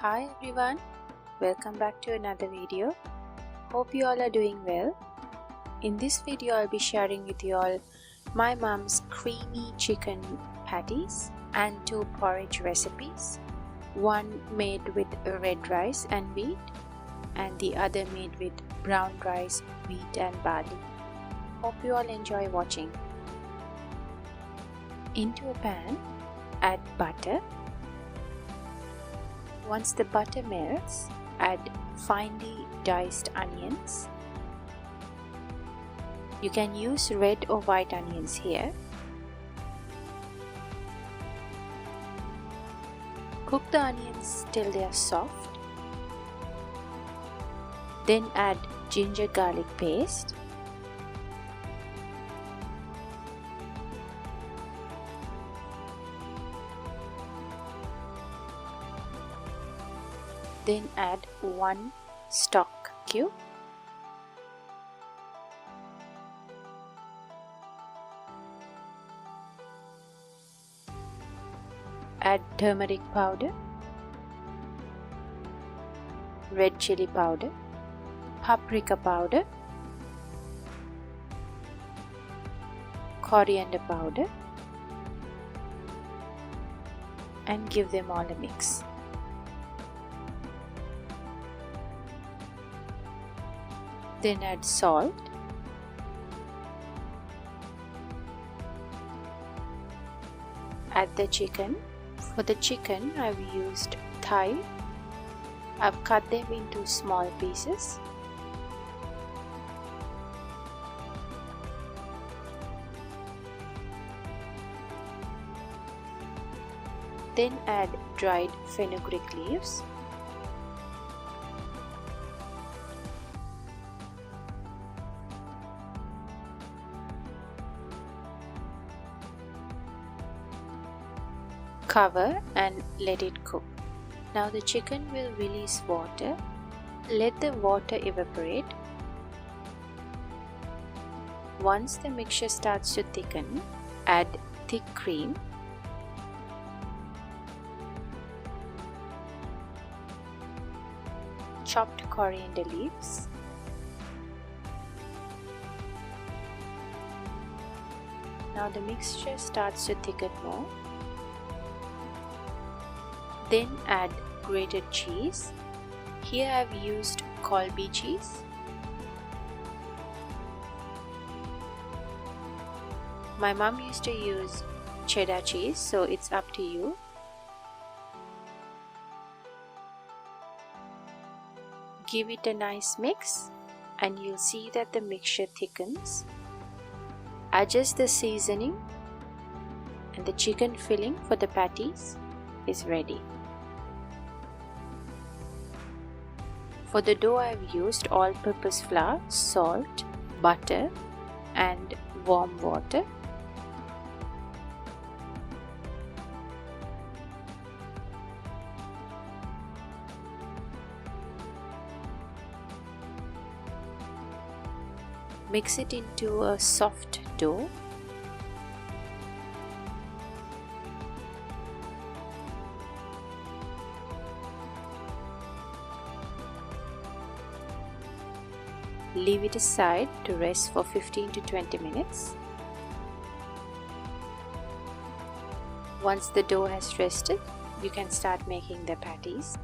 Hi everyone, welcome back to another video. Hope you all are doing well. In this video I'll be sharing with you all my mom's creamy chicken patties and two porridge recipes. One made with red rice and wheat and the other made with brown rice, wheat and barley. Hope you all enjoy watching. Into a pan, add butter. Once the butter melts, add finely diced onions. You can use red or white onions here. Cook the onions till they are soft. Then add ginger garlic paste. Then add 1 stock cube. Add turmeric powder, red chili powder, paprika powder, coriander powder, and give them all a mix. Then add salt, add the chicken. For the chicken I've used thigh. I've cut them into small pieces. Then add dried fenugreek leaves. Cover and let it cook. Now the chicken will release water. Let the water evaporate. Once the mixture starts to thicken, add thick cream. Chopped coriander leaves. Now the mixture starts to thicken more. Then add grated cheese. Here I've used Colby cheese. My mom used to use cheddar cheese, so it's up to you. Give it a nice mix and you'll see that the mixture thickens. Adjust the seasoning and the chicken filling for the patties is ready. For the dough I've used all-purpose flour, salt, butter and warm water. Mix it into a soft dough. Leave it aside to rest for 15 to 20 minutes. Once the dough has rested, you can start making the patties.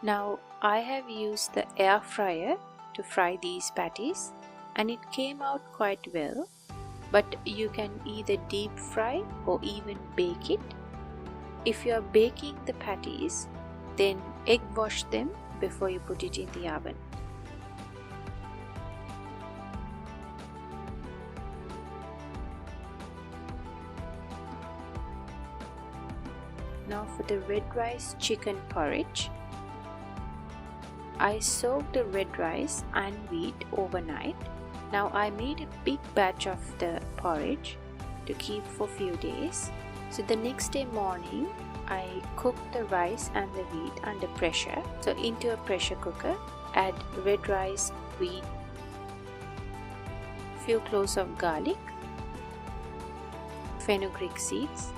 Now I have used the air fryer to fry these patties. and it came out quite well, but you can either deep fry or even bake it. If you are baking the patties, then egg wash them before you put it in the oven. Now for the red rice chicken porridge. I soaked the red rice and wheat overnight. Now I made a big batch of the porridge to keep for few days. So the next day morning, I cooked the rice and the wheat under pressure. So into a pressure cooker, add red rice, wheat, few cloves of garlic, fenugreek seeds,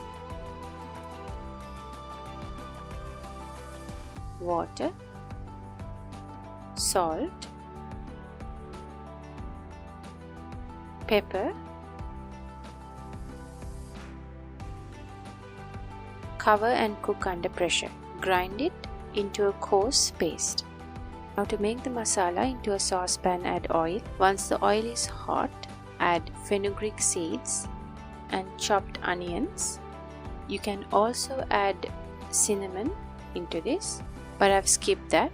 water, salt, pepper, cover and cook under pressure. Grind it into a coarse paste. Now to make the masala, into a saucepan add oil. Once the oil is hot, add fenugreek seeds and chopped onions. You can also add cinnamon into this, but I've skipped that.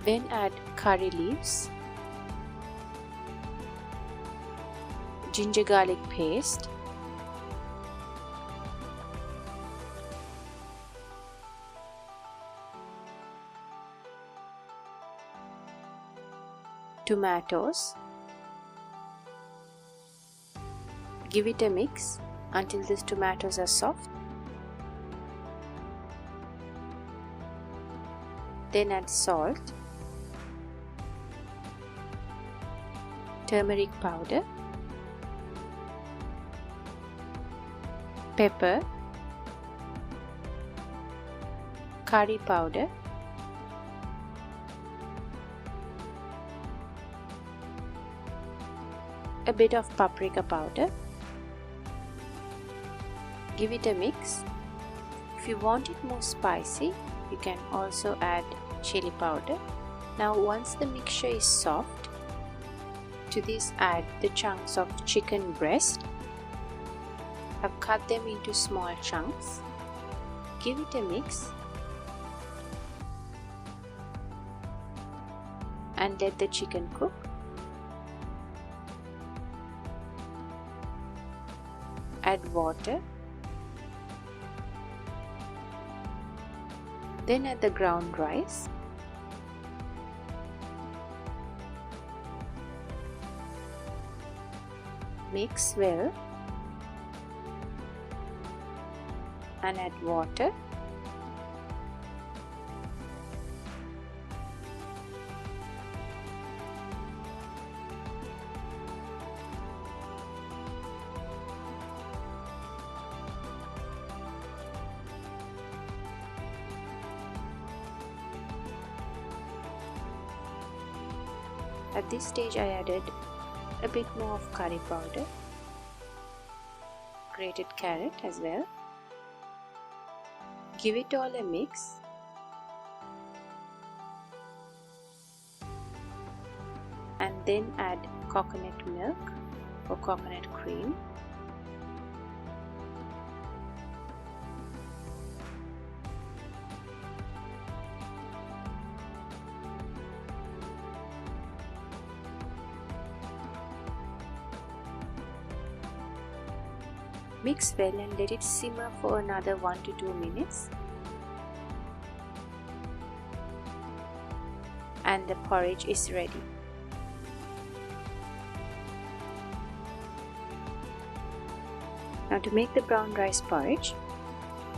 Then add curry leaves, ginger garlic paste, tomatoes. Give it a mix until these tomatoes are soft. Then add salt, turmeric powder, pepper, curry powder, a bit of paprika powder. Give it a mix. If you want it more spicy, you can also add chili powder. Now once the mixture is soft, to this add the chunks of chicken breast. I've cut them into small chunks. Give it a mix and let the chicken cook. Add water. Then add the ground rice. Mix well and add water. At this stage I added a bit more of curry powder, grated carrot as well. Give it all a mix. And then add coconut milk or coconut cream. Mix well and let it simmer for another 1 to 2 minutes. And the porridge is ready. Now to make the brown rice porridge,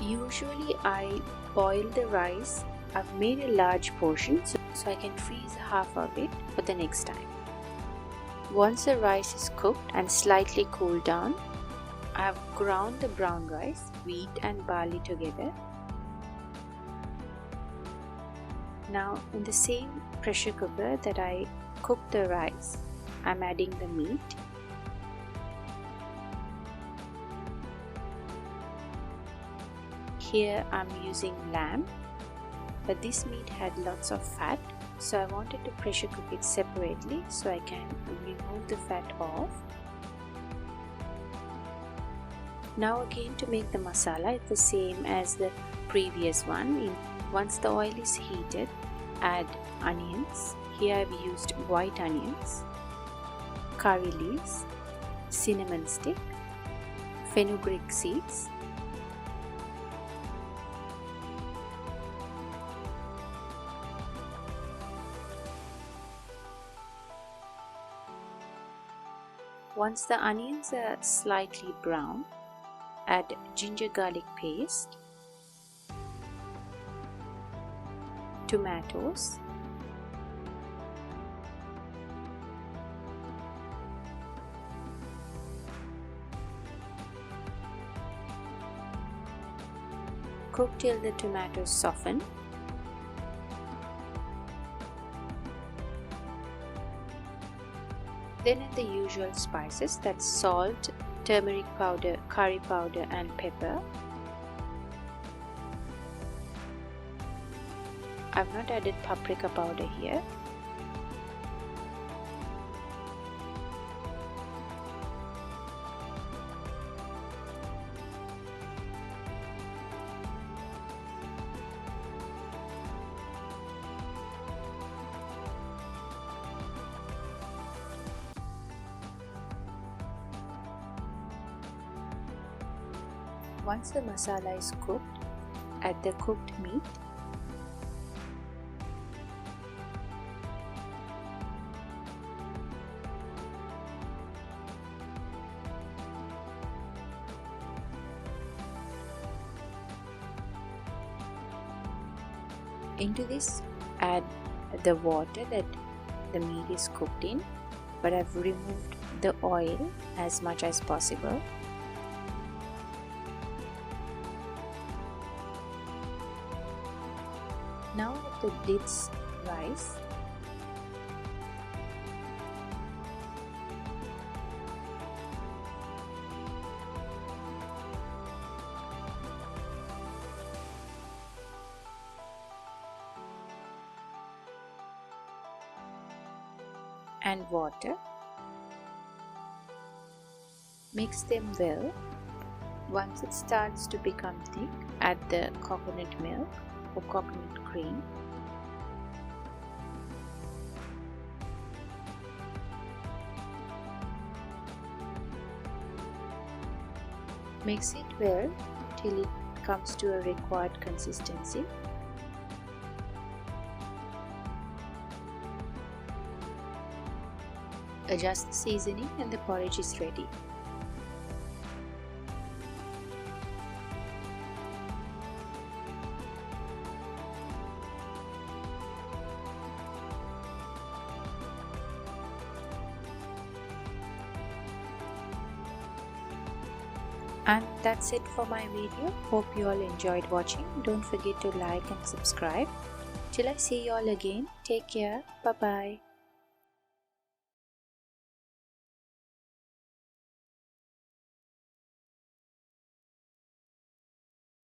usually I boil the rice. I've made a large portion so I can freeze half of it for the next time. Once the rice is cooked and slightly cooled down, I have ground the brown rice, wheat and barley together. Now in the same pressure cooker that I cooked the rice, I'm adding the meat. Here I'm using lamb, but this meat had lots of fat, so I wanted to pressure cook it separately so I can remove the fat off. Now again, to make the masala, it's the same as the previous one. Once the oil is heated, add onions. Here I've used white onions, curry leaves, cinnamon stick, fenugreek seeds, once the onions are slightly brown, add ginger garlic paste, tomatoes, cook till the tomatoes soften. Then add the usual spices, that's salt, turmeric powder, curry powder and pepper. I've not added paprika powder here. Once the masala is cooked, add the cooked meat. Into this, add the water that the meat is cooked in, but I've removed the oil as much as possible. Now add the blitzed rice. And water. Mix them well. Once it starts to become thick, add the coconut milk or coconut cream. Mix it well till it comes to a required consistency. Adjust the seasoning and the porridge is ready. And that's it for my video. Hope you all enjoyed watching. Don't forget to like and subscribe. Till I see you all again, take care. Bye bye.